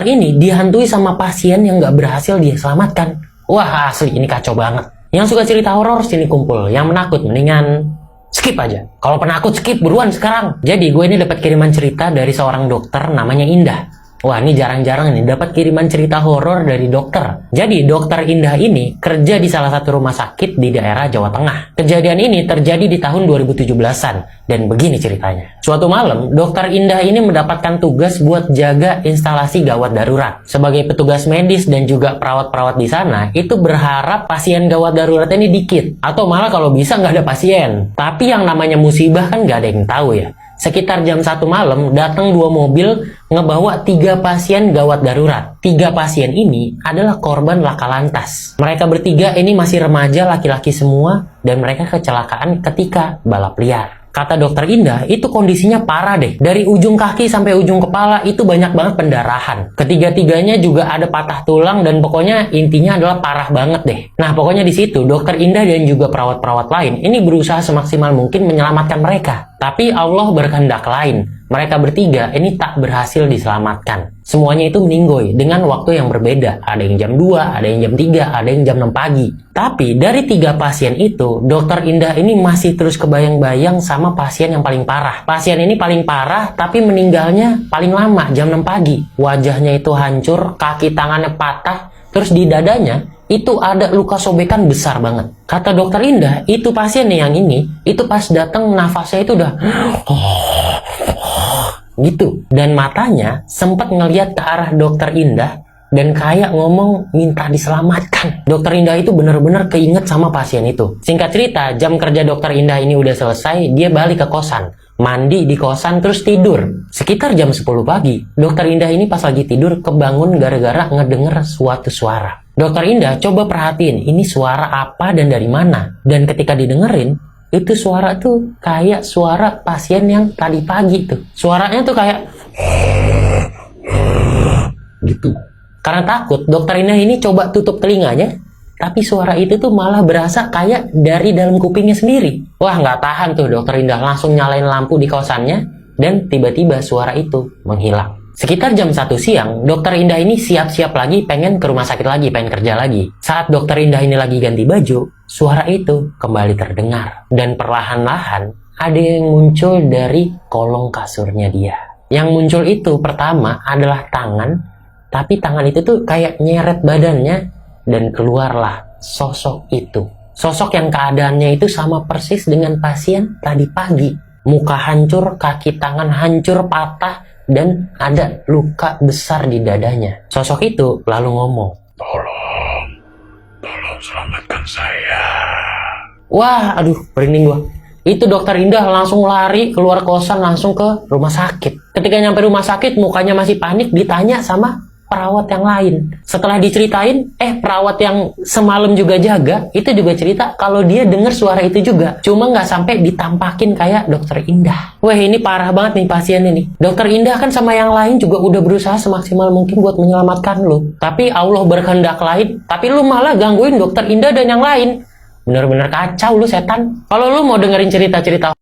Ini dihantui sama pasien yang nggak berhasil dia selamatkan. Wah, asli ini kacau banget. Yang suka cerita horor sini kumpul, yang menakut mendingan skip aja. Kalau penakut skip buruan sekarang. Jadi gue ini dapat kiriman cerita dari seorang dokter namanya Indah. Wah, ini jarang-jarang nih dapat kiriman cerita horor dari dokter. Jadi dokter Indah ini kerja di salah satu rumah sakit di daerah Jawa Tengah. Kejadian ini terjadi di tahun 2017-an dan begini ceritanya. Suatu malam, dokter Indah ini mendapatkan tugas buat jaga instalasi gawat darurat. Sebagai petugas medis dan juga perawat-perawat di sana, itu berharap pasien gawat darurat ini dikit atau malah kalau bisa nggak ada pasien. Tapi yang namanya musibah kan nggak ada yang tahu ya. Sekitar jam 1 malam, datang 2 mobil ngebawa 3 pasien gawat darurat. 3 pasien ini adalah korban laka lantas. Mereka bertiga ini masih remaja laki-laki semua dan mereka kecelakaan ketika balap liar. Kata dokter Indah, itu kondisinya parah deh. Dari ujung kaki sampai ujung kepala itu banyak banget pendarahan. Ketiga-tiganya juga ada patah tulang dan pokoknya intinya adalah parah banget deh. Nah, pokoknya di situ dokter Indah dan juga perawat-perawat lain ini berusaha semaksimal mungkin menyelamatkan mereka. Tapi Allah berkehendak lain. Mereka bertiga ini tak berhasil diselamatkan. Semuanya itu meninggoy dengan waktu yang berbeda. Ada yang jam 2, ada yang jam 3, ada yang jam 6 pagi. Tapi dari 3 pasien itu, dokter Indah ini masih terus kebayang-bayang sama pasien yang paling parah. Pasien ini paling parah tapi meninggalnya paling lama, jam 6 pagi. Wajahnya itu hancur, kaki tangannya patah, terus di dadanya itu ada luka sobekan besar banget. Kata dokter Indah, itu pasien nih yang ini, itu pas datang nafasnya itu udah gitu. Dan matanya sempat ngeliat ke arah dokter Indah dan kayak ngomong minta diselamatkan. Dokter Indah itu bener-bener keinget sama pasien itu. Singkat cerita, jam kerja dokter Indah ini udah selesai, dia balik ke kosan. Mandi di kosan terus tidur. Sekitar jam 10 pagi, dokter Indah ini pas lagi tidur kebangun gara-gara ngedenger suatu suara. Dokter Indah coba perhatiin ini suara apa dan dari mana. Dan ketika didengerin, itu suara tuh kayak suara pasien yang tadi pagi tuh. Suaranya tuh kayak gitu. Karena takut, dokter Indah ini coba tutup telinganya, tapi suara itu tuh malah berasa kayak dari dalam kupingnya sendiri. Wah, nggak tahan tuh dokter Indah langsung nyalain lampu di kosannya, dan tiba-tiba suara itu menghilang. Sekitar jam 1 siang, dokter Indah ini siap-siap lagi pengen ke rumah sakit lagi, pengen kerja lagi. Saat dokter Indah ini lagi ganti baju, suara itu kembali terdengar. Dan perlahan-lahan ada yang muncul dari kolong kasurnya dia. Yang muncul itu pertama adalah tangan, tapi tangan itu tuh kayak nyeret badannya dan keluarlah sosok itu. Sosok yang keadaannya itu sama persis dengan pasien tadi pagi. Muka hancur, kaki tangan hancur, patah, dan ada luka besar di dadanya. Sosok itu lalu ngomong, tolong selamatkan saya. Wah, aduh, merinding gua. Itu dokter Indah langsung lari keluar kosan langsung ke rumah sakit. Ketika nyampe rumah sakit, mukanya masih panik, ditanya sama perawat yang lain. Setelah diceritain, perawat yang semalam juga jaga, itu juga cerita kalau dia dengar suara itu juga. Cuma nggak sampai ditampakin kayak dokter Indah. Wah, ini parah banget nih pasien ini. Dokter Indah kan sama yang lain juga udah berusaha semaksimal mungkin buat menyelamatkan lu. Tapi Allah berkehendak lain, tapi lu malah gangguin dokter Indah dan yang lain. Bener-bener kacau lu setan. Kalau lu mau dengerin cerita-cerita